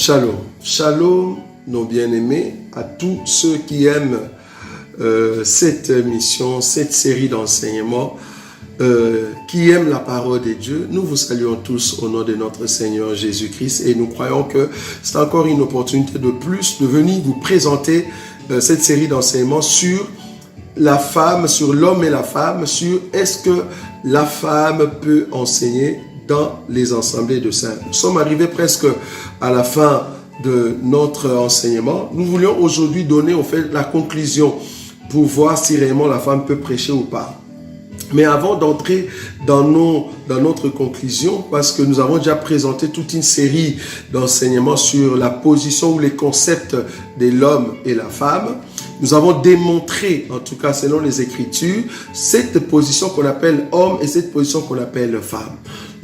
Shalom. Shalom, nos bien-aimés, à tous ceux qui aiment cette mission, cette série d'enseignements, qui aiment la parole de Dieu. Nous vous saluons tous au nom de notre Seigneur Jésus-Christ et nous croyons que c'est encore une opportunité de plus de venir vous présenter cette série d'enseignements sur la femme, sur l'homme et la femme, sur est-ce que la femme peut enseigner dans les assemblées de saints. Nous sommes arrivés presque à la fin de notre enseignement. Nous voulions aujourd'hui donner en fait la conclusion pour voir si réellement la femme peut prêcher ou pas. Mais avant d'entrer dans notre conclusion, parce que nous avons déjà présenté toute une série d'enseignements sur la position ou les concepts de l'homme et la femme, nous avons démontré, en tout cas selon les Écritures, cette position qu'on appelle homme et cette position qu'on appelle femme.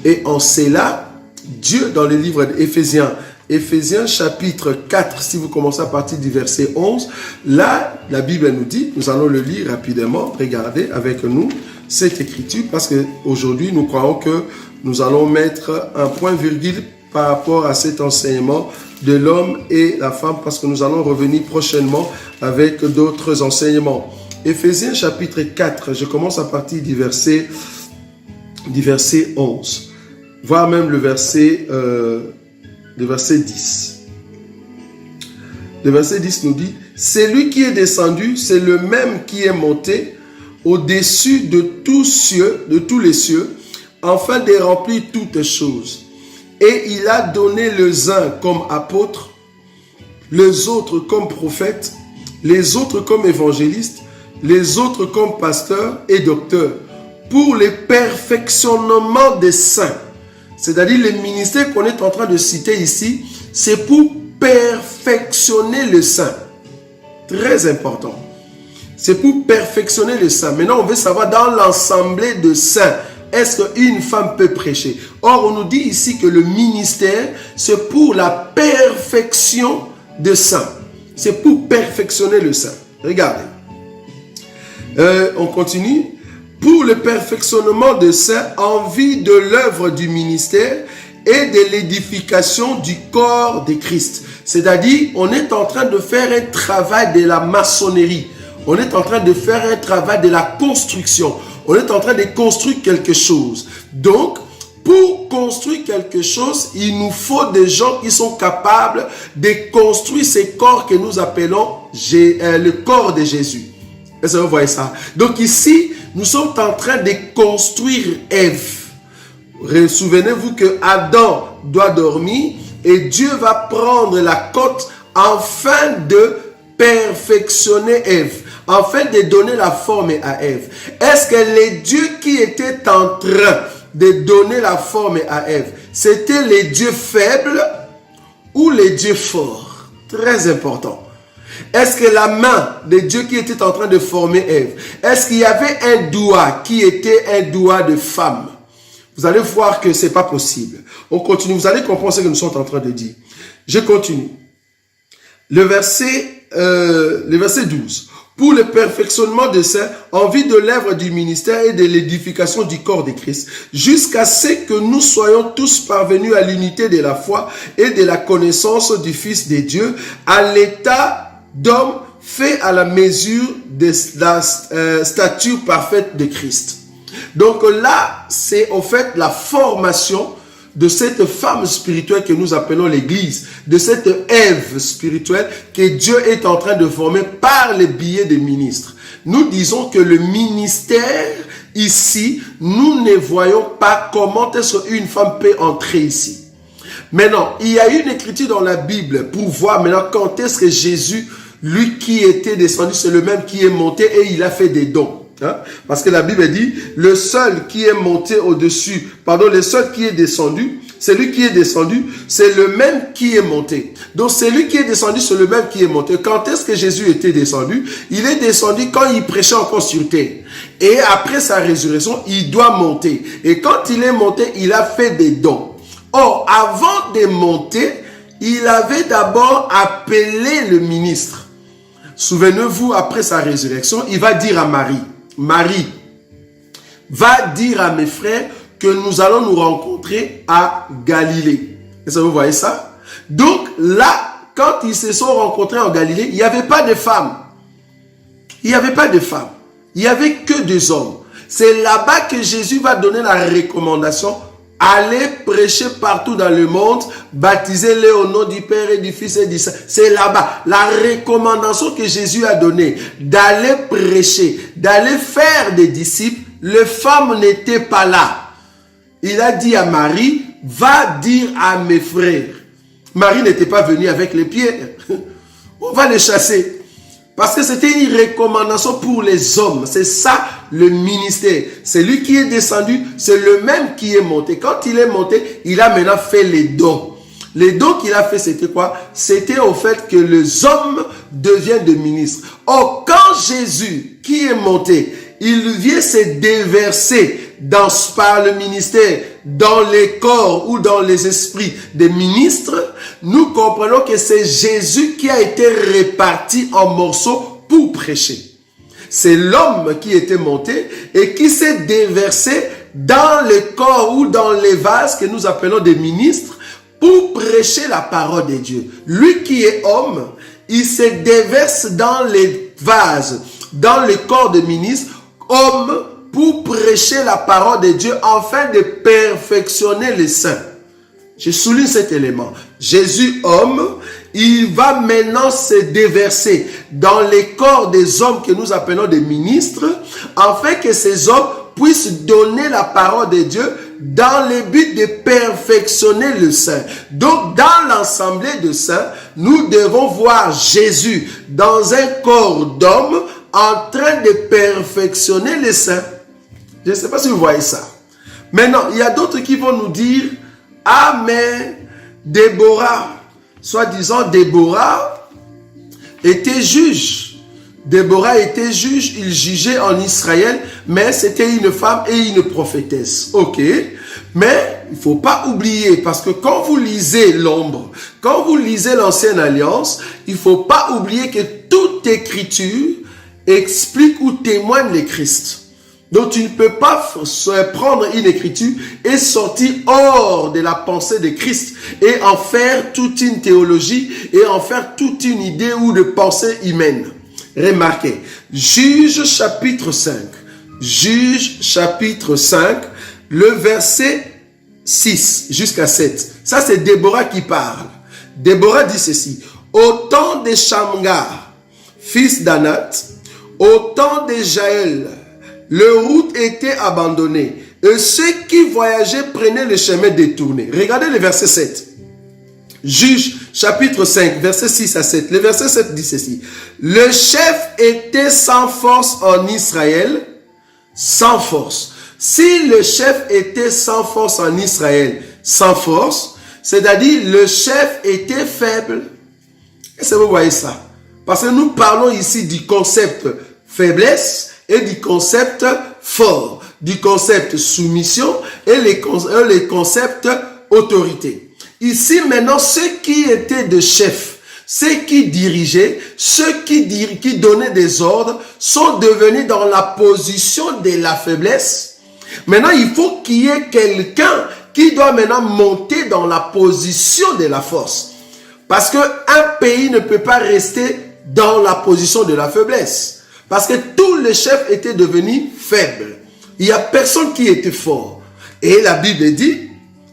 Et en cela, Dieu, dans le livre d'Éphésiens, Éphésiens chapitre 4, si vous commencez à partir du verset 11, là, la Bible nous dit, nous allons le lire rapidement, regardez avec nous cette écriture, parce qu'aujourd'hui, nous croyons que nous allons mettre un point virgule par rapport à cet enseignement de l'homme et la femme, parce que nous allons revenir prochainement avec d'autres enseignements. Éphésiens chapitre 4, je commence à partir du verset 11, voire même le verset 10. Le verset 10 nous dit, « C'est lui qui est descendu, c'est le même qui est monté au-dessus de tous les cieux, afin de remplir toutes choses. Et il a donné les uns comme apôtres, les autres comme prophètes, les autres comme évangélistes, les autres comme pasteurs et docteurs, pour le perfectionnement des saints. » C'est-à-dire le ministère qu'on est en train de citer ici, c'est pour perfectionner le saint. Très important. C'est pour perfectionner le saint. Maintenant, on veut savoir dans l'assemblée de saints, est-ce qu'une femme peut prêcher? Or, on nous dit ici que le ministère, c'est pour la perfection des saints. C'est pour perfectionner le saint. Regardez. On continue. Pour le perfectionnement de saints en vue de l'œuvre du ministère et de l'édification du corps de Christ. C'est-à-dire, on est en train de faire un travail de la maçonnerie. On est en train de faire un travail de la construction. On est en train de construire quelque chose. Donc, pour construire quelque chose, il nous faut des gens qui sont capables de construire ces corps que nous appelons le corps de Jésus. Est-ce que vous voyez ça? Donc ici, nous sommes en train de construire Ève. Souvenez-vous que Adam doit dormir et Dieu va prendre la côte afin de perfectionner Ève, afin de donner la forme à Ève. Est-ce que les dieux qui étaient en train de donner la forme à Ève, c'était les dieux faibles ou les dieux forts? Très important. Est-ce que la main de Dieu qui était en train de former Ève, est-ce qu'il y avait un doigt qui était un doigt de femme? Vous allez voir que ce n'est pas possible. On continue, vous allez comprendre ce que nous sommes en train de dire. Je continue. Le verset 12. Pour le perfectionnement de saints, en vue de l'œuvre du ministère et de l'édification du corps de Christ, jusqu'à ce que nous soyons tous parvenus à l'unité de la foi et de la connaissance du Fils de Dieu, à l'état d'homme fait à la mesure de la stature parfaite de Christ. Donc là, c'est en fait la formation de cette femme spirituelle que nous appelons l'Église, de cette Ève spirituelle que Dieu est en train de former par le biais des ministres. Nous disons que le ministère ici, nous ne voyons pas comment est-ce qu'une femme peut entrer ici. Maintenant, il y a une écriture dans la Bible pour voir maintenant quand est-ce que Jésus, lui qui était descendu, c'est le même qui est monté et il a fait des dons. Hein? Parce que la Bible dit, le seul qui est monté au-dessus, le seul qui est descendu, celui qui est descendu, c'est le même qui est monté. Donc celui qui est descendu, c'est le même qui est monté. Quand est-ce que Jésus était descendu? Il est descendu quand il prêchait encore sur terre. Et après sa résurrection, il doit monter. Et quand il est monté, il a fait des dons. Or, avant de monter, il avait d'abord appelé le ministre. Souvenez-vous, après sa résurrection, il va dire à Marie, Marie, va dire à mes frères que nous allons nous rencontrer à Galilée. Est-ce que vous voyez ça? Donc là, quand ils se sont rencontrés en Galilée, il n'y avait pas de femmes. Il n'y avait pas de femmes. Il n'y avait que des hommes. C'est là-bas que Jésus va donner la recommandation. Allez prêcher partout dans le monde, baptisez-les au nom du Père et du Fils et du Saint. C'est là-bas. La recommandation que Jésus a donnée, d'aller prêcher, d'aller faire des disciples, les femmes n'étaient pas là. Il a dit à Marie, va dire à mes frères. Marie n'était pas venue avec les pierres. On va les chasser. Parce que c'était une recommandation pour les hommes. C'est ça le ministère. C'est lui qui est descendu, c'est le même qui est monté. Quand il est monté, il a maintenant fait les dons. Les dons qu'il a fait, c'était quoi? C'était au fait que les hommes deviennent des ministres. Or, quand Jésus, qui est monté, il vient se déverser par le ministère, dans les corps ou dans les esprits des ministres, nous comprenons que c'est Jésus qui a été réparti en morceaux pour prêcher. C'est l'homme qui était monté et qui s'est déversé dans les corps ou dans les vases que nous appelons des ministres pour prêcher la parole de Dieu. Lui qui est homme, il se déverse dans les vases, dans les corps des ministres, homme, pour prêcher la parole de Dieu afin de perfectionner les saints. Je souligne cet élément. Jésus, homme, il va maintenant se déverser dans les corps des hommes que nous appelons des ministres, afin que ces hommes puissent donner la parole de Dieu dans le but de perfectionner le saint. Donc, dans l'assemblée de saints, nous devons voir Jésus dans un corps d'homme en train de perfectionner les saints. Je ne sais pas si vous voyez ça. Maintenant, il y a d'autres qui vont nous dire, ah mais Déborah, soi-disant Déborah, était juge. Déborah était juge, il jugeait en Israël, mais c'était une femme et une prophétesse. Ok, mais il ne faut pas oublier, parce que quand vous lisez l'ombre, quand vous lisez l'ancienne alliance, il ne faut pas oublier que toute écriture explique ou témoigne le Christ. Donc tu ne peux pas prendre une écriture et sortir hors de la pensée de Christ et en faire toute une théologie et en faire toute une idée ou de pensée humaine. Remarquez, Juge chapitre 5, Juge chapitre 5, le verset 6 jusqu'à 7. Ça c'est Déborah qui parle. Déborah dit ceci: au temps de Shamgar, fils d'Anath, au temps de Jaël, les routes étaient abandonnées et ceux qui voyageaient prenaient le chemin détourné. Regardez le verset 7. Juge chapitre 5, verset 6 à 7. Le verset 7 dit ceci: le chef était sans force en Israël, sans force. Si le chef était sans force en Israël, sans force, c'est-à-dire le chef était faible. Est-ce que vous voyez ça? Parce que nous parlons ici du concept faiblesse et du concept fort, du concept soumission et les concepts autorité. Ici maintenant, ceux qui étaient des chefs, ceux qui dirigeaient, ceux qui donnaient des ordres sont devenus dans la position de la faiblesse. Maintenant, il faut qu'il y ait quelqu'un qui doit maintenant monter dans la position de la force. Parce qu'un pays ne peut pas rester dans la position de la faiblesse. Parce que tous les chefs étaient devenus faibles. Il n'y a personne qui était fort. Et la Bible dit,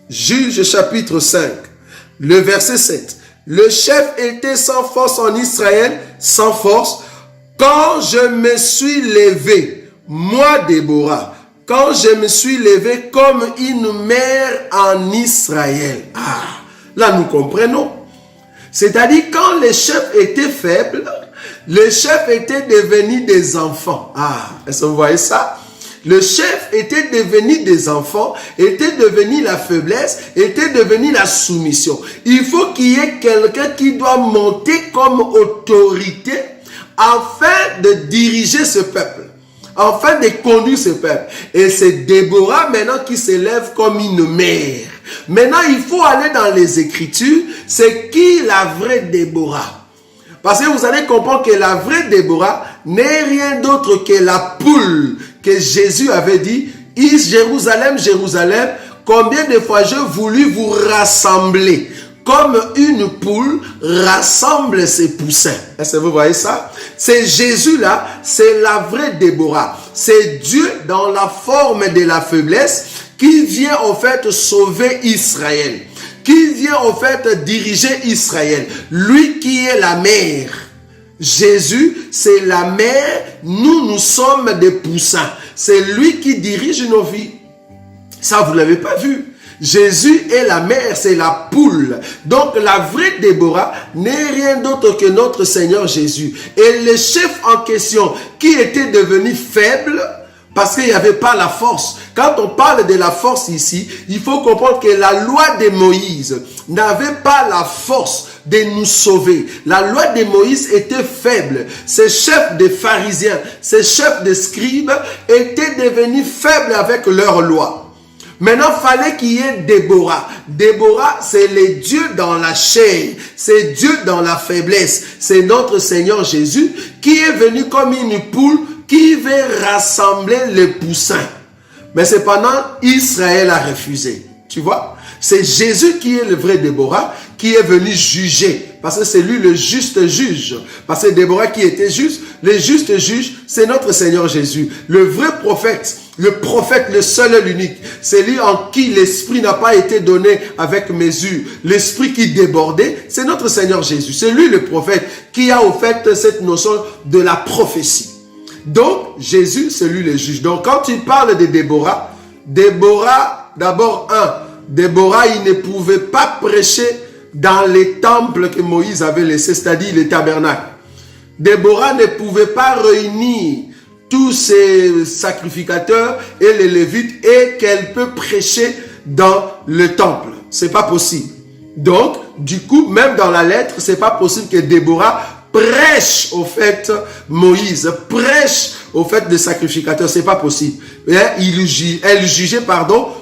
Juge chapitre 5, le verset 7. Le chef était sans force en Israël, sans force. Quand je me suis levé, moi Déborah, quand je me suis levé comme une mère en Israël. Ah, là nous comprenons. C'est-à-dire quand les chefs étaient faibles, les chefs étaient devenus des enfants. Ah, est-ce que vous voyez ça? Le chef était devenu des enfants, était devenu la faiblesse, était devenu la soumission. Il faut qu'il y ait quelqu'un qui doit monter comme autorité afin de diriger ce peuple, afin de conduire ce peuple. Et c'est Déborah maintenant qui s'élève comme une mère. Maintenant, il faut aller dans les Écritures. C'est qui la vraie Déborah? Parce que vous allez comprendre que la vraie Déborah n'est rien d'autre que la poule que Jésus avait dit: Jérusalem, Jérusalem, combien de fois j'ai voulu vous rassembler comme une poule rassemble ses poussins. Est-ce que vous voyez ça? C'est Jésus-là, c'est la vraie Déborah. C'est Dieu dans la forme de la faiblesse qui vient en fait sauver Israël, qui vient en fait diriger Israël. Lui qui est la mère. Jésus, c'est la mère, nous sommes des poussins. C'est lui qui dirige nos vies. Ça, vous ne l'avez pas vu. Jésus est la mère, c'est la poule. Donc, la vraie Déborah n'est rien d'autre que notre Seigneur Jésus. Et le chef en question, qui était devenu faible, parce qu'il n'y avait pas la force. Quand on parle de la force ici, il faut comprendre que la loi de Moïse n'avait pas la force de nous sauver. La loi de Moïse était faible. Ces chefs de pharisiens, ces chefs de scribes étaient devenus faibles avec leur loi. Maintenant, il fallait qu'il y ait Déborah. Déborah, c'est le Dieu dans la chair. C'est Dieu dans la faiblesse. C'est notre Seigneur Jésus qui est venu comme une poule qui veut rassembler les poussins. Mais cependant, Israël a refusé. Tu vois? C'est Jésus qui est le vrai Déborah, qui est venu juger. Parce que c'est lui le juste juge. Parce que Déborah qui était juste, le juste juge, c'est notre Seigneur Jésus. Le vrai prophète, le seul et l'unique. C'est lui en qui l'esprit n'a pas été donné avec mesure. L'esprit qui débordait, c'est notre Seigneur Jésus. C'est lui le prophète qui a au fait cette notion de la prophétie. Donc, Jésus, c'est lui le juge. Donc, quand tu parles de Déborah, d'abord, Déborah, il ne pouvait pas prêcher dans les temples que Moïse avait laissés, c'est-à-dire les tabernacles. Déborah ne pouvait pas réunir tous ces sacrificateurs et les Lévites et qu'elle peut prêcher dans le temple. C'est pas possible. Donc, du coup, même dans la lettre, c'est pas possible que Déborah prêche au fait Moïse, prêche au fait des sacrificateurs, c'est pas possible. Elle jugeait,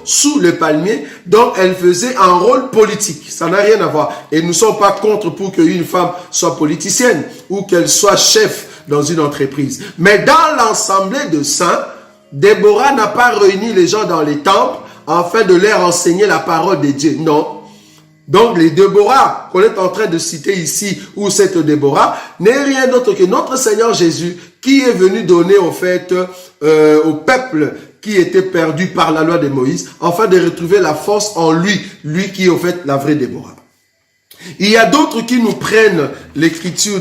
sous le palmier, donc elle faisait un rôle politique. Ça n'a rien à voir. Et nous ne sommes pas contre pour qu'une femme soit politicienne ou qu'elle soit chef dans une entreprise. Mais dans l'assemblée de saints, Déborah n'a pas réuni les gens dans les temples afin de leur enseigner la parole de Dieu. Non. Donc, les Déborah qu'on est en train de citer ici, ou cette Déborah, n'est rien d'autre que notre Seigneur Jésus qui est venu donner en fait au peuple qui était perdu par la loi de Moïse, afin de retrouver la force en lui, lui qui est en fait la vraie Déborah. Il y a d'autres qui nous prennent l'écriture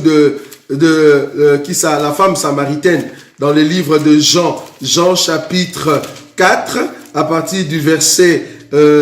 la femme samaritaine dans le livre de Jean chapitre 4, à partir du verset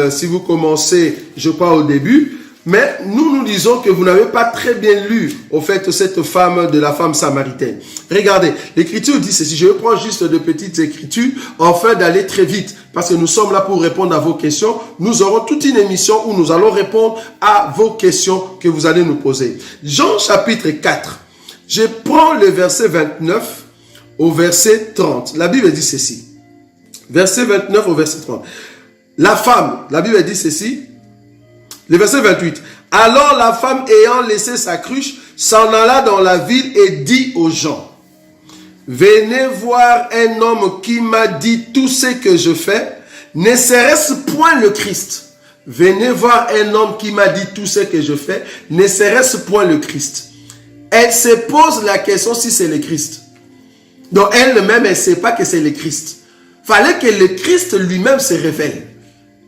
si vous commencez, je crois, au début, mais nous disons que vous n'avez pas très bien lu, au fait, cette femme de la femme samaritaine. Regardez, l'écriture dit ceci, je prends juste de petites écritures, afin d'aller très vite, parce que nous sommes là pour répondre à vos questions. Nous aurons toute une émission où nous allons répondre à vos questions que vous allez nous poser. Jean chapitre 4, je prends le verset 29 au verset 30. La Bible dit ceci, verset 29 au verset 30. La femme, la Bible dit ceci, le verset 28. Alors la femme ayant laissé sa cruche, s'en alla dans la ville et dit aux gens, venez voir un homme qui m'a dit tout ce que je fais, ne serait-ce point le Christ? Venez voir un homme qui m'a dit tout ce que je fais, ne serait-ce point le Christ? Elle se pose la question si c'est le Christ. Donc elle-même, elle ne sait pas que c'est le Christ. Fallait que le Christ lui-même se révèle.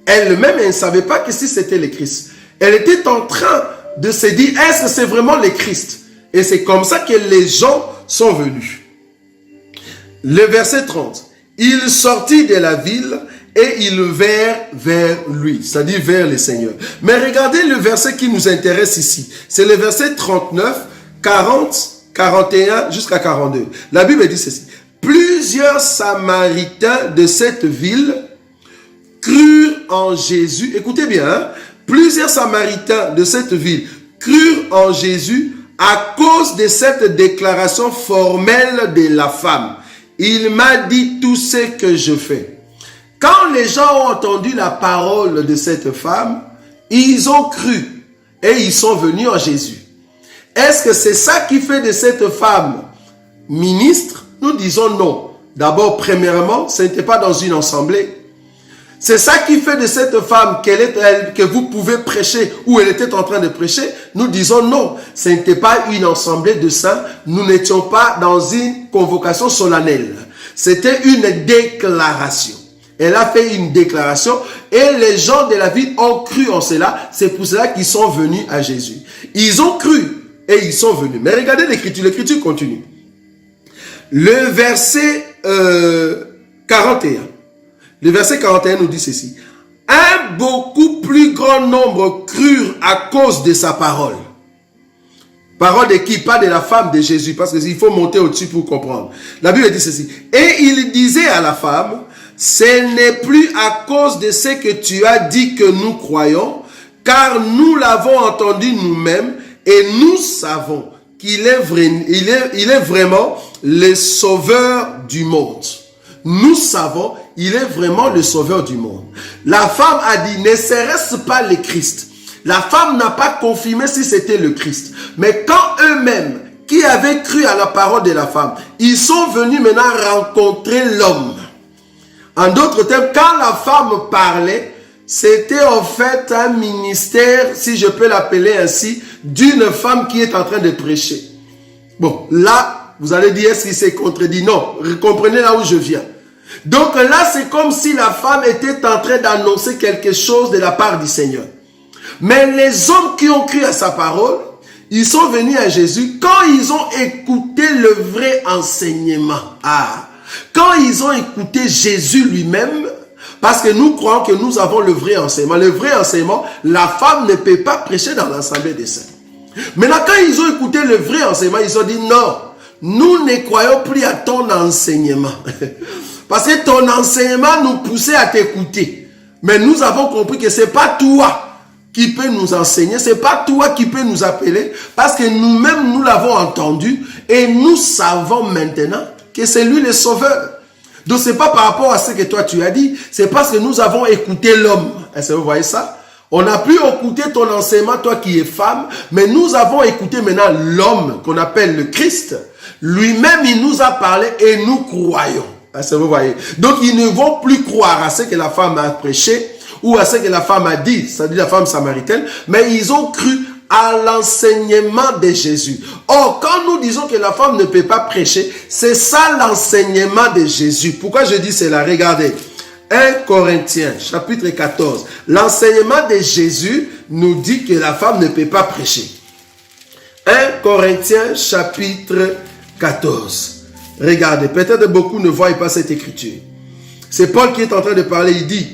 Elle-même, elle ne savait pas que si c'était le Christ. Elle était en train de se dire, est-ce que c'est vraiment le Christ? Et c'est comme ça que les gens sont venus. Le verset 30. Il sortit de la ville et il vint vers lui, c'est-à-dire vers le Seigneur. Mais regardez le verset qui nous intéresse ici. C'est le verset 39, 40, 41 jusqu'à 42. La Bible dit ceci. Plusieurs Samaritains de cette ville crurent en Jésus. Écoutez bien, hein? Plusieurs Samaritains de cette ville crurent en Jésus à cause de cette déclaration formelle de la femme. Il m'a dit tout ce que je fais. Quand les gens ont entendu la parole de cette femme, ils ont cru et ils sont venus en Jésus. Est-ce que c'est ça qui fait de cette femme ministre? Nous disons non. D'abord, premièrement, ce n'était pas dans une assemblée. C'est ça qui fait de cette femme que vous pouvez prêcher ou elle était en train de prêcher. Nous disons non, ce n'était pas une assemblée de saints. Nous n'étions pas dans une convocation solennelle. C'était une déclaration. Elle a fait une déclaration et les gens de la ville ont cru en cela. C'est pour cela qu'ils sont venus à Jésus. Ils ont cru et ils sont venus. Mais regardez l'écriture continue. Le verset 41. Le verset 41 nous dit ceci. Un beaucoup plus grand nombre crurent à cause de sa parole. Parole de qui? Pas de la femme de Jésus, parce qu'il faut monter au-dessus pour comprendre. La Bible dit ceci. Et il disait à la femme, ce n'est plus à cause de ce que tu as dit que nous croyons, car nous l'avons entendu nous-mêmes et nous savons qu'il est vraiment le sauveur du monde. Nous savons, il est vraiment le sauveur du monde. La femme a dit, ne serait-ce pas le Christ? La femme n'a pas confirmé si c'était le Christ. Mais quand eux-mêmes, qui avaient cru à la parole de la femme, ils sont venus maintenant rencontrer l'homme. En d'autres termes, quand la femme parlait, c'était en fait un ministère, si je peux l'appeler ainsi, d'une femme qui est en train de prêcher. Bon, là, vous allez dire, est-ce qu'il s'est contredit? Non, comprenez là où je viens. Donc là, c'est comme si la femme était en train d'annoncer quelque chose de la part du Seigneur. Mais les hommes qui ont cru à sa parole, ils sont venus à Jésus quand ils ont écouté le vrai enseignement. Quand ils ont écouté Jésus lui-même, parce que nous croyons que nous avons le vrai enseignement. Le vrai enseignement, la femme ne peut pas prêcher dans l'assemblée des saints. Maintenant, quand ils ont écouté le vrai enseignement, ils ont dit non, nous ne croyons plus à ton enseignement. Parce que ton enseignement nous poussait à t'écouter. Mais nous avons compris que ce n'est pas toi qui peut nous enseigner, ce n'est pas toi qui peux nous appeler, parce que nous-mêmes, nous l'avons entendu et nous savons maintenant que c'est lui le sauveur. Donc, ce n'est pas par rapport à ce que toi tu as dit, c'est parce que nous avons écouté l'homme. Est-ce que vous voyez ça? On n'a plus écouté ton enseignement, toi qui es femme, mais nous avons écouté maintenant l'homme qu'on appelle le Christ. Lui-même, il nous a parlé et nous croyons. Est-ce que vous voyez? Donc, ils ne vont plus croire à ce que la femme a prêché ou à ce que la femme a dit, c'est-à-dire la femme samaritaine, mais ils ont cru à l'enseignement de Jésus. Or, quand nous disons que la femme ne peut pas prêcher, c'est ça l'enseignement de Jésus. Pourquoi je dis cela? Regardez. 1 Corinthiens, chapitre 14. L'enseignement de Jésus nous dit que la femme ne peut pas prêcher. 1 Corinthiens, chapitre 14. Regardez, peut-être beaucoup ne voient pas cette écriture. C'est Paul qui est en train de parler, il dit,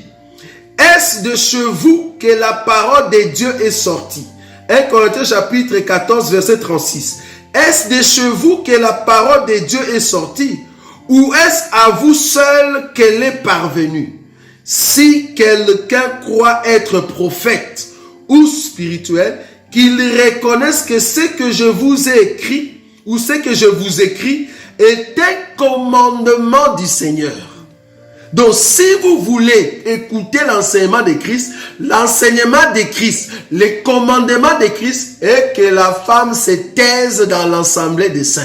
est-ce de chez vous que la parole de Dieu est sortie? 1 Corinthiens chapitre 14, verset 36. Est-ce de chez vous que la parole de Dieu est sortie? Ou est-ce à vous seul qu'elle est parvenue? Si quelqu'un croit être prophète ou spirituel, qu'il reconnaisse que ce que je vous ai écrit, ou ce que je vous écris, est un commandement du Seigneur. Donc, si vous voulez écouter l'enseignement de Christ, l'enseignement de Christ, le commandement de Christ est que la femme se taise dans l'assemblée des saints.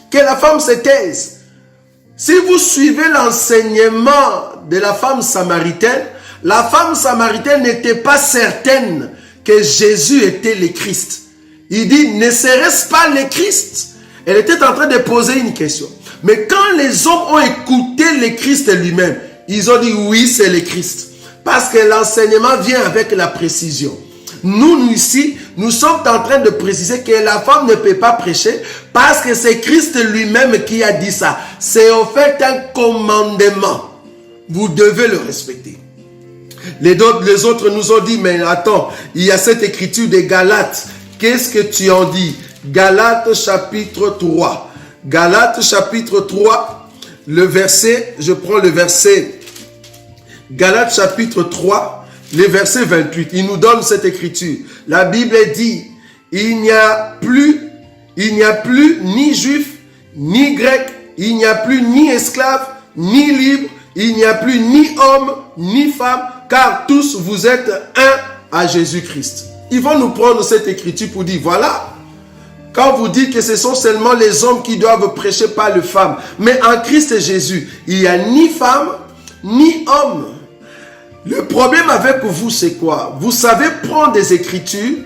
Que la femme se taise. Si vous suivez l'enseignement de la femme samaritaine n'était pas certaine que Jésus était le Christ. Il dit, ne serait-ce pas le Christ? Elle était en train de poser une question. Mais quand les hommes ont écouté le Christ lui-même, ils ont dit oui, c'est le Christ. Parce que l'enseignement vient avec la précision. Nous ici, nous sommes en train de préciser que la femme ne peut pas prêcher parce que c'est Christ lui-même qui a dit ça. C'est en fait un commandement. Vous devez le respecter. Les autres nous ont dit, mais attends, il y a cette écriture des Galates. Qu'est-ce que tu en dis? Galates chapitre 3. Galates chapitre 3, le verset, je prends le verset, Galates chapitre 3, le verset 28. Il nous donne cette écriture. La Bible dit, il n'y a plus ni juif, ni grec, il n'y a plus ni esclave, ni libre, il n'y a plus ni homme, ni femme, car tous vous êtes un à Jésus-Christ. Ils vont nous prendre cette écriture pour dire, voilà, quand vous dites que ce sont seulement les hommes qui doivent prêcher, pas les femmes, mais en Christ Jésus, il n'y a ni femme, ni homme. Le problème avec vous, c'est quoi? Vous savez prendre des Écritures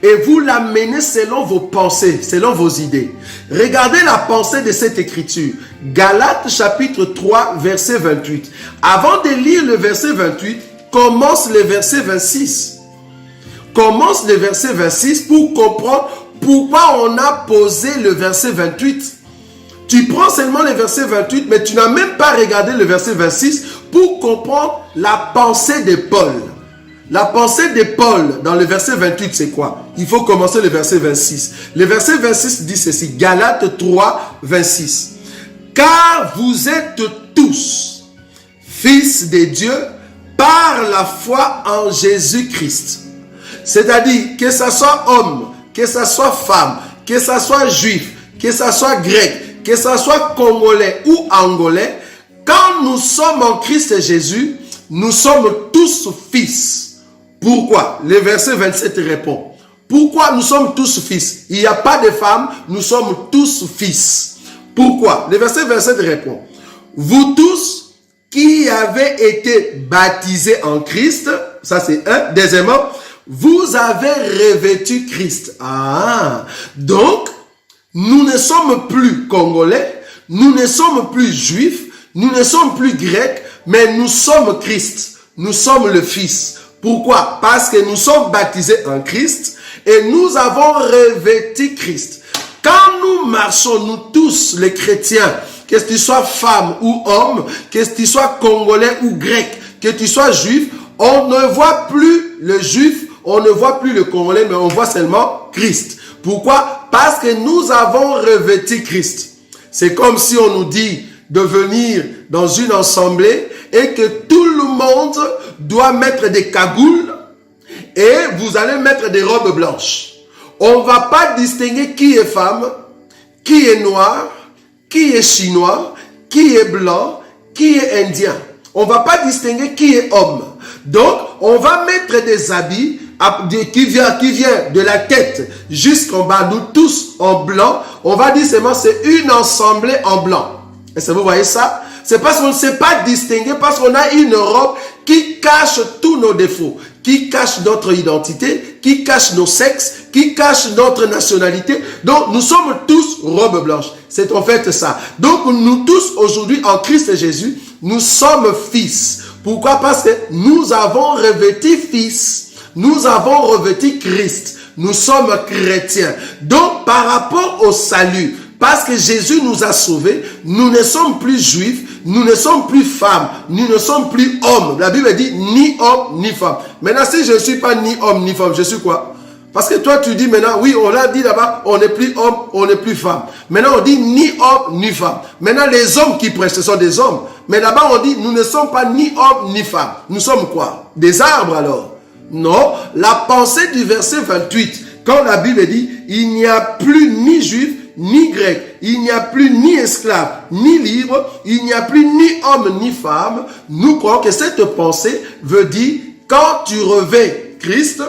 et vous l'amenez selon vos pensées, selon vos idées. Regardez la pensée de cette écriture. Galates chapitre 3, verset 28. Avant de lire le verset 28, commence le verset 26. Commence le verset 26 pour comprendre pourquoi on a posé le verset 28. Tu prends seulement le verset 28, mais tu n'as même pas regardé le verset 26 pour comprendre la pensée de Paul. La pensée de Paul dans le verset 28, c'est quoi? Il faut commencer le verset 26. Le verset 26 dit ceci, Galates 3, 26. Car vous êtes tous fils de Dieu par la foi en Jésus-Christ. C'est-à-dire que ce soit homme, que ce soit femme, que ce soit juif, que ce soit grec, que ce soit congolais ou angolais, quand nous sommes en Christ Jésus, nous sommes tous fils. Pourquoi? Le verset 27 répond. Pourquoi nous sommes tous fils? Il n'y a pas de femmes, nous sommes tous fils. Pourquoi? Le verset 27 répond. Vous tous qui avez été baptisés en Christ, ça c'est un. Deuxièmement, vous avez revêtu Christ. Ah, donc, nous ne sommes plus congolais, nous ne sommes plus juifs, nous ne sommes plus grecs, mais nous sommes Christ. Nous sommes le Fils. Pourquoi? Parce que nous sommes baptisés en Christ et nous avons revêtu Christ. Quand nous marchons, nous tous les chrétiens, que tu sois femme ou homme, que tu sois congolais ou grec, que tu sois juif, on ne voit plus le juif, on ne voit plus le congolais, mais on voit seulement Christ. Pourquoi? Parce que nous avons revêtu Christ. C'est comme si on nous dit de venir dans une assemblée et que tout le monde doit mettre des cagoules et vous allez mettre des robes blanches. On ne va pas distinguer qui est femme, qui est noir, qui est chinois, qui est blanc, qui est indien. On ne va pas distinguer qui est homme. Donc, on va mettre des habits qui vient de la tête jusqu'en bas, nous tous en blanc. On va dire seulement c'est une assemblée en blanc. Est-ce que vous voyez ça? C'est parce qu'on ne sait pas distinguer, parce qu'on a une robe qui cache tous nos défauts, qui cache notre identité, qui cache nos sexes, qui cache notre nationalité. Donc, nous sommes tous robes blanches. C'est en fait ça. Donc, nous tous, aujourd'hui, en Christ Jésus, nous sommes fils. Pourquoi? Parce que nous avons revêtu fils. Nous avons revêtu Christ. Nous sommes chrétiens. Donc, par rapport au salut, parce que Jésus nous a sauvés, nous ne sommes plus juifs, nous ne sommes plus femmes, nous ne sommes plus hommes. La Bible dit ni homme ni femme. Maintenant, si je ne suis pas ni homme ni femme, je suis quoi? Parce que toi, tu dis maintenant, oui, on l'a dit là-bas, on n'est plus homme, on n'est plus femme. Maintenant, on dit ni homme ni femme. Maintenant, les hommes qui prêchent, ce sont des hommes. Mais là-bas, on dit, nous ne sommes pas ni homme ni femme. Nous sommes quoi? Des arbres alors? Non, la pensée du verset 28, quand la Bible dit, il n'y a plus ni juif, ni grec, il n'y a plus ni esclave, ni libre, il n'y a plus ni homme, ni femme. Nous croyons que cette pensée veut dire, quand tu revêts Christ,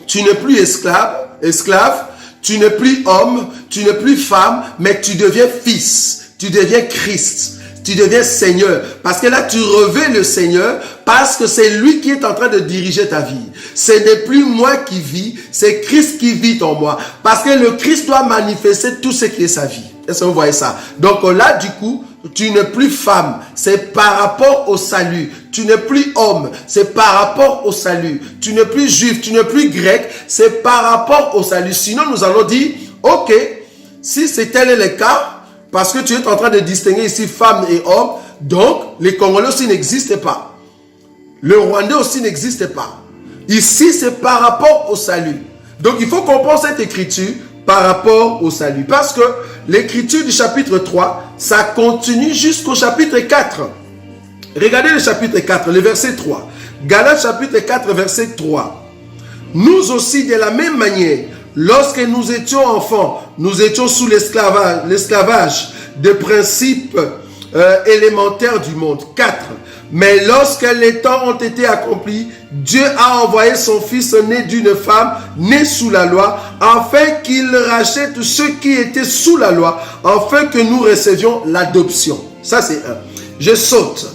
tu n'es plus esclave, tu n'es plus homme, tu n'es plus femme, mais tu deviens fils, tu deviens Christ. Tu deviens Seigneur. Parce que là, tu revêts le Seigneur parce que c'est lui qui est en train de diriger ta vie. Ce n'est plus moi qui vis, c'est Christ qui vit en moi. Parce que le Christ doit manifester tout ce qui est sa vie. Est-ce que vous voyez ça? Donc là, du coup, tu n'es plus femme. C'est par rapport au salut. Tu n'es plus homme. C'est par rapport au salut. Tu n'es plus juif. Tu n'es plus grec. C'est par rapport au salut. Sinon, nous allons dire, ok, si c'est tel est le cas, parce que tu es en train de distinguer ici femme et homme, donc les Congolais aussi n'existent pas. Le Rwandais aussi n'existe pas. Ici, c'est par rapport au salut. Donc, il faut comprendre cette écriture par rapport au salut. Parce que l'écriture du chapitre 3, ça continue jusqu'au chapitre 4. Regardez le chapitre 4, le verset 3. Galates chapitre 4, verset 3. Nous aussi, de la même manière, lorsque nous étions enfants, nous étions sous l'esclavage des principes élémentaires du monde. 4. Mais lorsque les temps ont été accomplis, Dieu a envoyé son Fils né d'une femme, né sous la loi, afin qu'il rachète ceux qui étaient sous la loi, afin que nous recevions l'adoption. Ça c'est un. Je saute.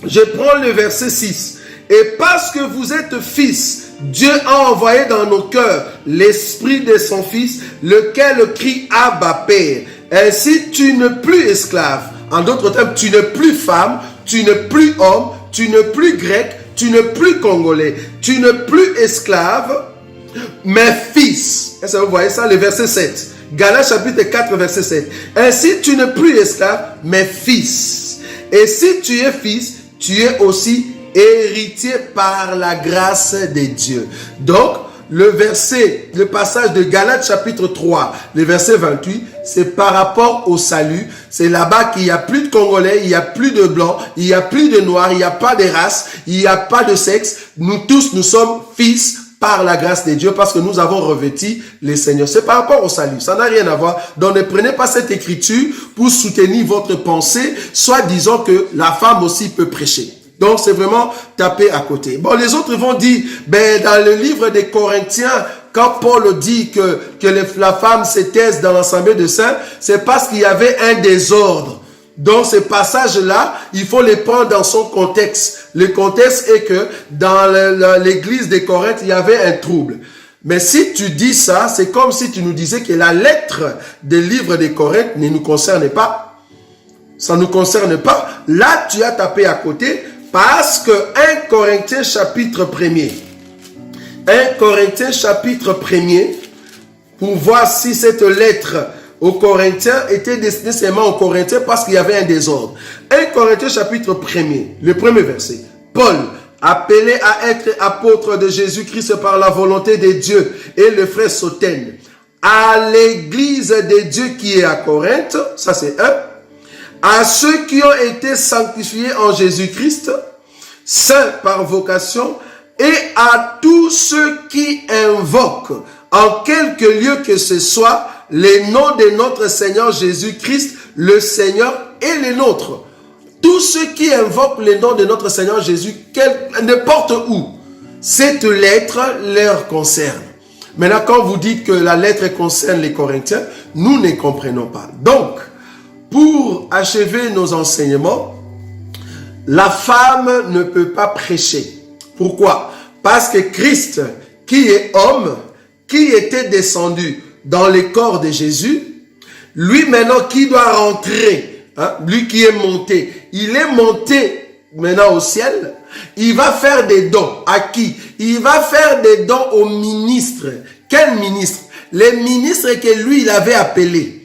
Je prends le verset 6. Et parce que vous êtes fils, Dieu a envoyé dans nos cœurs l'esprit de son fils, lequel crie Abba Père. Ainsi, tu n'es plus esclave. En d'autres termes, tu n'es plus femme, tu n'es plus homme, tu n'es plus grec, tu n'es plus congolais, tu n'es plus esclave, mais fils. Est-ce que vous voyez ça, le verset 7. Galates chapitre 4, verset 7. Ainsi, tu n'es plus esclave, mais fils. Et si tu es fils, tu es aussi héritier par la grâce de Dieu. Donc, le passage de Galates chapitre 3, le verset 28, c'est par rapport au salut. C'est là-bas qu'il n'y a plus de Congolais, il n'y a plus de Blancs, il n'y a plus de Noirs, il n'y a pas de race, il n'y a pas de sexe. Nous tous, nous sommes fils par la grâce de Dieu parce que nous avons revêti les Seigneurs. C'est par rapport au salut. Ça n'a rien à voir. Donc ne prenez pas cette écriture pour soutenir votre pensée, soit disant que la femme aussi peut prêcher. Donc, c'est vraiment taper à côté. Bon, les autres vont dire, dans le livre des Corinthiens, quand Paul dit que la femme se taise dans l'assemblée de saints, c'est parce qu'il y avait un désordre. Donc, ces passages-là, il faut les prendre dans son contexte. Le contexte est que dans l'église des Corinthes, il y avait un trouble. Mais si tu dis ça, c'est comme si tu nous disais que la lettre des livres des Corinthes ne nous concerne pas. Ça ne nous concerne pas. Là, tu as tapé à côté. Parce que 1 Corinthiens chapitre 1er, 1 Corinthiens chapitre 1er, pour voir si cette lettre aux Corinthiens était destinée seulement aux Corinthiens parce qu'il y avait un désordre. 1 Corinthiens chapitre 1er, le premier verset. Paul, appelé à être apôtre de Jésus-Christ par la volonté de Dieu, et le frère Sostène, à l'église de Dieu qui est à Corinthe, ça c'est un. À ceux qui ont été sanctifiés en Jésus-Christ, saints par vocation, et à tous ceux qui invoquent, en quelque lieu que ce soit, les noms de notre Seigneur Jésus-Christ, le Seigneur et les nôtres. Tous ceux qui invoquent les noms de notre Seigneur Jésus, n'importe où, cette lettre leur concerne. Maintenant, quand vous dites que la lettre concerne les Corinthiens, nous ne comprenons pas. Donc, pour achever nos enseignements, la femme ne peut pas prêcher. Pourquoi? Parce que Christ, qui est homme, qui était descendu dans le corps de Jésus, lui maintenant qui doit rentrer, lui qui est monté, il est monté maintenant au ciel, il va faire des dons. À qui? Il va faire des dons aux ministres. Quel ministre? Les ministres que lui, il avait appelés.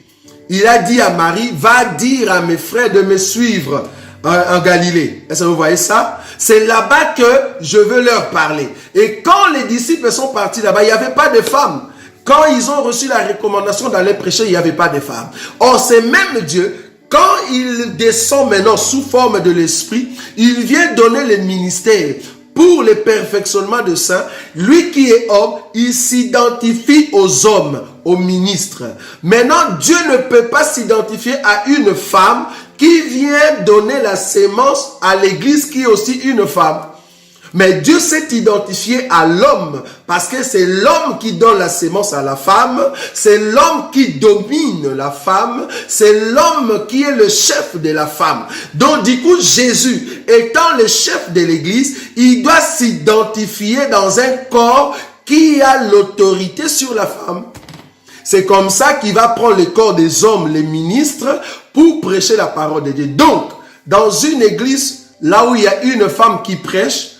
Il a dit à Marie, va dire à mes frères de me suivre en Galilée. Est-ce que vous voyez ça? C'est là-bas que je veux leur parler. Et quand les disciples sont partis là-bas, il n'y avait pas de femmes. Quand ils ont reçu la recommandation d'aller prêcher, il n'y avait pas de femmes. Or, c'est même Dieu, quand il descend maintenant sous forme de l'Esprit, il vient donner le ministère pour le perfectionnement de saints. Lui qui est homme, il s'identifie aux hommes, aux ministres. Maintenant, Dieu ne peut pas s'identifier à une femme qui vient donner la sémence à l'église qui est aussi une femme. Mais Dieu s'est identifié à l'homme parce que c'est l'homme qui donne la sémence à la femme, c'est l'homme qui domine la femme, c'est l'homme qui est le chef de la femme. Donc du coup, Jésus, étant le chef de l'église, il doit s'identifier dans un corps qui a l'autorité sur la femme. C'est comme ça qu'il va prendre le corps des hommes, les ministres, pour prêcher la parole de Dieu. Donc, dans une église, là où il y a une femme qui prêche,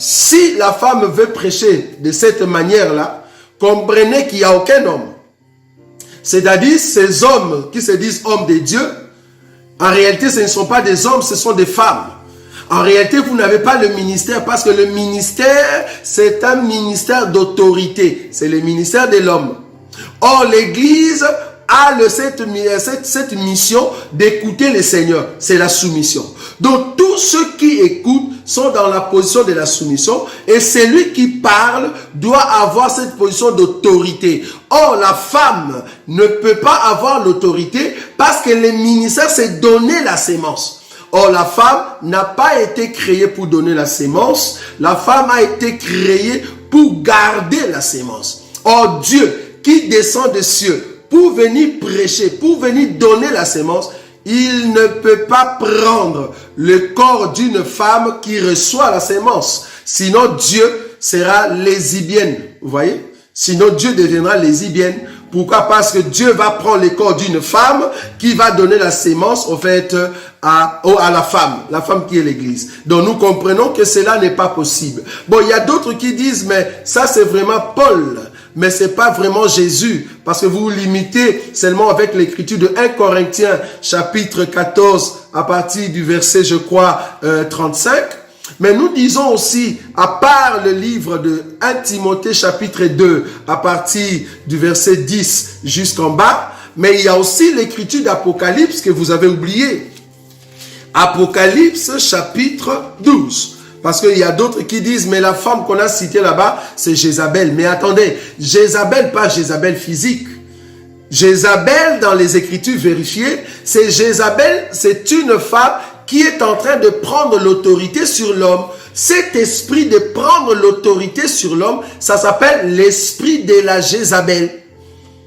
si la femme veut prêcher de cette manière-là, comprenez qu'il n'y a aucun homme. C'est-à-dire, ces hommes qui se disent hommes de Dieu, en réalité, ce ne sont pas des hommes, ce sont des femmes. En réalité, vous n'avez pas le ministère parce que le ministère, c'est un ministère d'autorité. C'est le ministère de l'homme. Or, l'Église a cette mission d'écouter le Seigneur. C'est la soumission. Donc, tous ceux qui écoutent sont dans la position de la soumission et celui qui parle doit avoir cette position d'autorité. Or, la femme ne peut pas avoir l'autorité parce que le ministère, c'est donner la sémence. Or, la femme n'a pas été créée pour donner la sémence. La femme a été créée pour garder la sémence. Or, Dieu qui descend des cieux pour venir prêcher, pour venir donner la sémence, il ne peut pas prendre le corps d'une femme qui reçoit la sémence. Sinon, Dieu sera lésbienne. Vous voyez? Sinon, Dieu deviendra lésbienne. Pourquoi? Parce que Dieu va prendre le corps d'une femme qui va donner la sémence, au fait, à la femme qui est l'église. Donc, nous comprenons que cela n'est pas possible. Bon, il y a d'autres qui disent, mais ça, c'est vraiment Paul. Mais c'est pas vraiment Jésus, parce que vous vous limitez seulement avec l'écriture de 1 Corinthiens, chapitre 14, à partir du verset, je crois, 35. Mais nous disons aussi, à part le livre de 1 Timothée chapitre 2, à partir du verset 10 jusqu'en bas, mais il y a aussi l'écriture d'Apocalypse que vous avez oublié. Apocalypse chapitre 12. Parce qu'il y a d'autres qui disent, mais la femme qu'on a citée là-bas, c'est Jézabel. Mais attendez, Jézabel, pas Jézabel physique. Jézabel, dans les écritures vérifiées, c'est Jézabel, c'est une femme qui est en train de prendre l'autorité sur l'homme. Cet esprit de prendre l'autorité sur l'homme, ça s'appelle l'esprit de la Jézabel.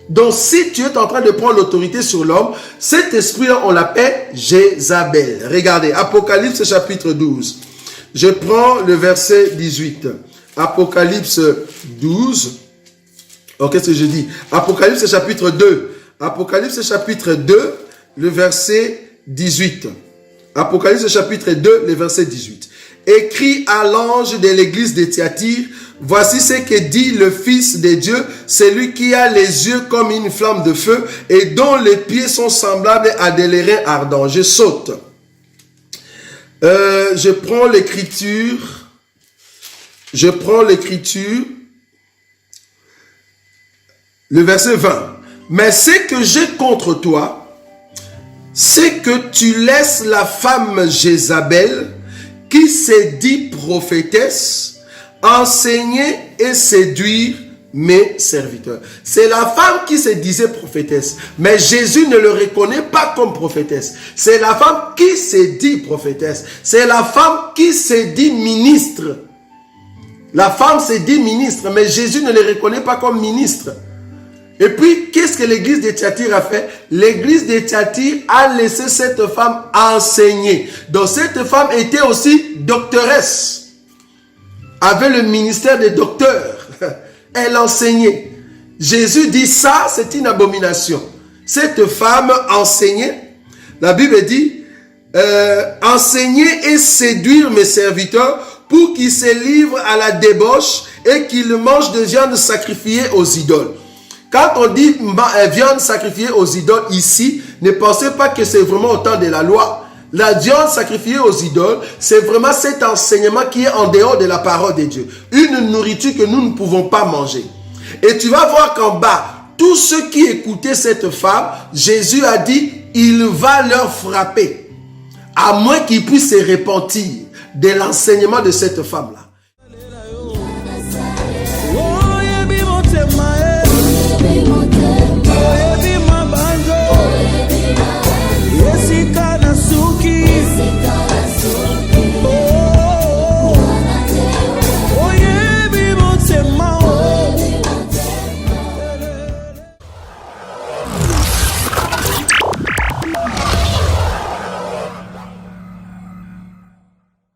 Donc, si tu es en train de prendre l'autorité sur l'homme, cet esprit-là, on l'appelle Jézabel. Regardez, Apocalypse chapitre 12. Je prends le verset 18. Apocalypse 12. Oh, qu'est-ce que je dis? Apocalypse chapitre 2. Apocalypse chapitre 2, le verset 18. Apocalypse chapitre 2, le verset 18. Écrit à l'ange de l'église de Thyatire, voici ce que dit le Fils de Dieu, celui qui a les yeux comme une flamme de feu et dont les pieds sont semblables à des lérins ardents. Je saute. Je prends l'écriture. Le verset 20. Mais ce que j'ai contre toi, c'est que tu laisses la femme Jézabel, qui s'est dit prophétesse, enseigner et séduire mes serviteurs. C'est la femme qui se disait prophétesse, mais Jésus ne le reconnaît pas comme prophétesse. C'est la femme qui s'est dit prophétesse. C'est la femme qui s'est dit ministre. La femme s'est dit ministre, mais Jésus ne le reconnaît pas comme ministre. Et puis, qu'est-ce que l'église de Thyatire a fait? L'église de Thyatire a laissé cette femme enseigner. Donc, cette femme était aussi doctoresse, avait le ministère de docteur. Elle enseignait. Jésus dit ça, c'est une abomination. Cette femme enseignait. La Bible dit, enseigner et séduire mes serviteurs pour qu'ils se livrent à la débauche et qu'ils mangent de viande sacrifiée aux idoles. Quand on dit viande sacrifiée aux idoles ici, ne pensez pas que c'est vraiment au temps de la loi. La viande sacrifiée aux idoles, c'est vraiment cet enseignement qui est en dehors de la parole de Dieu. Une nourriture que nous ne pouvons pas manger. Et tu vas voir qu'en bas, tous ceux qui écoutaient cette femme, Jésus a dit, il va leur frapper. À moins qu'ils puissent se repentir de l'enseignement de cette femme-là.